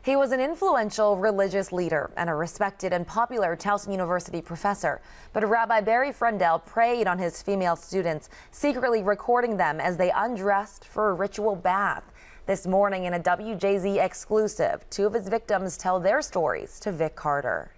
He was an influential religious leader and a respected and popular Towson University professor. But Rabbi Barry Freundel preyed on his female students, secretly recording them as they undressed for a ritual bath. This morning in a WJZ exclusive, two of his victims tell their stories to Vic Carter.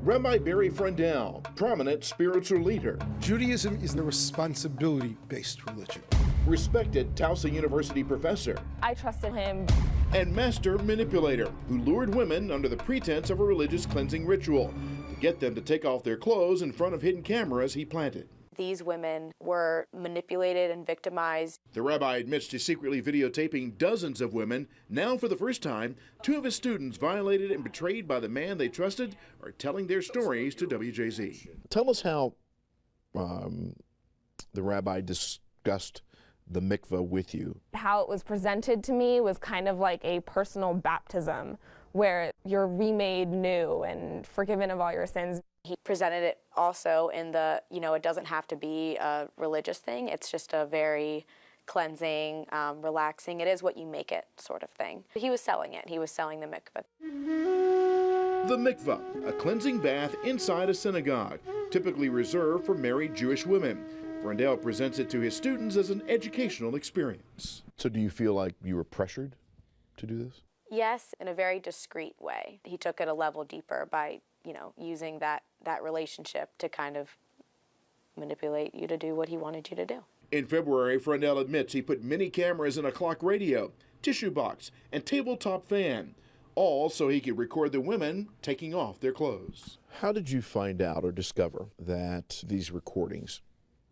Rabbi Barry Freundel, prominent spiritual leader. Judaism is a responsibility-based religion. Respected Towson University professor. I trusted him. And master manipulator who lured women under the pretense of a religious cleansing ritual to get them to take off their clothes in front of hidden cameras he planted. These women were manipulated and victimized. The rabbi admits to secretly videotaping dozens of women. Now, for the first time, two of his students, violated and betrayed by the man they trusted, are telling their stories to WJZ. Tell us how the rabbi discussed the mikveh with you. How it was presented to me was kind of like a personal baptism where you're remade new and forgiven of all your sins. He presented it also in the, it doesn't have to be a religious thing. It's just a very cleansing, relaxing, it is what you make it sort of thing. He was selling it. He was selling the mikveh. The mikveh, a cleansing bath inside a synagogue, typically reserved for married Jewish women. Freundel presents it to his students as an educational experience. So do you feel like you were pressured to do this? Yes, in a very discreet way. He took it a level deeper by, using that relationship to kind of manipulate you to do what he wanted you to do. In February, Freundel admits he put many cameras in a clock radio, tissue box, and tabletop fan, all so he could record the women taking off their clothes. How did you find out or discover that these recordings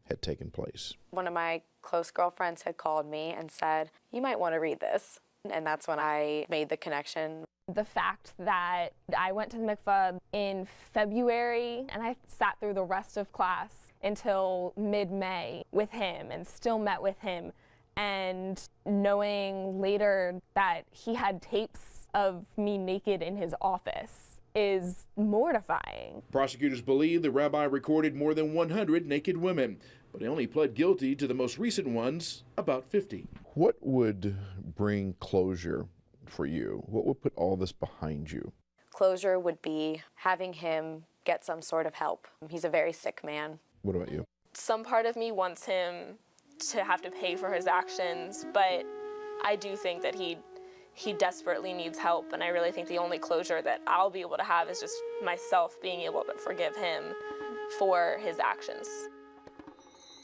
had taken place? One of my close girlfriends had called me and said, "You might want to read this." And that's when I made the connection. The fact that I went to the mikveh in February and I sat through the rest of class until mid-May with him and still met with him, and knowing later that he had tapes of me naked in his office is mortifying. Prosecutors believe the rabbi recorded more than 100 naked women, but he only pled guilty to the most recent ones, about 50. What would bring closure for you? What would put all this behind you? Closure would be having him get some sort of help. He's a very sick man. What about you? Some part of me wants him to have to pay for his actions, but I do think that he desperately needs help, and I really think the only closure that I'll be able to have is just myself being able to forgive him for his actions.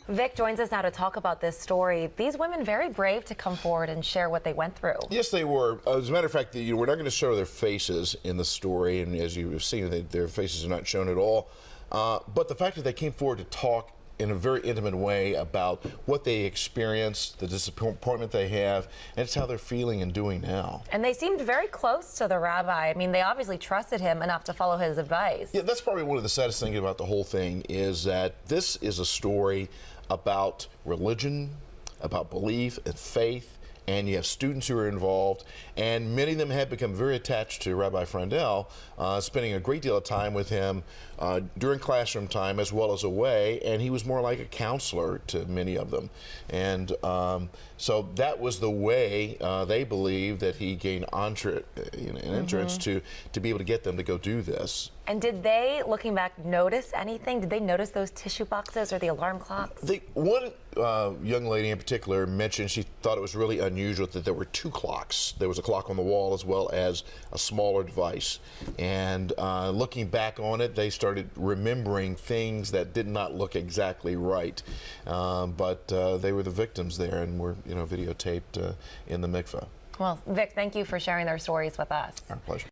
Vic joins us now to talk about this story. These women very brave to come forward and share what they went through. Yes, they were. As a matter of fact, we're not going to show their faces in the story, and as you've seen, their faces are not shown at all. But the fact that they came forward to talk in a very intimate way about what they experienced, the disappointment they have, and it's how they're feeling and doing now. And they seemed very close to the rabbi. I mean, they obviously trusted him enough to follow his advice. Yeah, that's probably one of the saddest things about the whole thing, is that this is a story about religion, about belief and faith, and you have students who are involved, and many of them have become very attached to Rabbi Freundel, spending a great deal of time with him during classroom time as well as away, and he was more like a counselor to many of them. And so that was the way they believe that he gained entrance to be able to get them to go do this. And did they, looking back, notice anything? Did they notice those tissue boxes or the alarm clocks? One young lady in particular mentioned she thought it was really unusual that there were two clocks. There was a clock on the wall as well as a smaller device. And looking back on it, they started remembering things that did not look exactly right. But they were the victims there and were, videotaped in the mikveh. Well, Vic, thank you for sharing their stories with us. Our pleasure.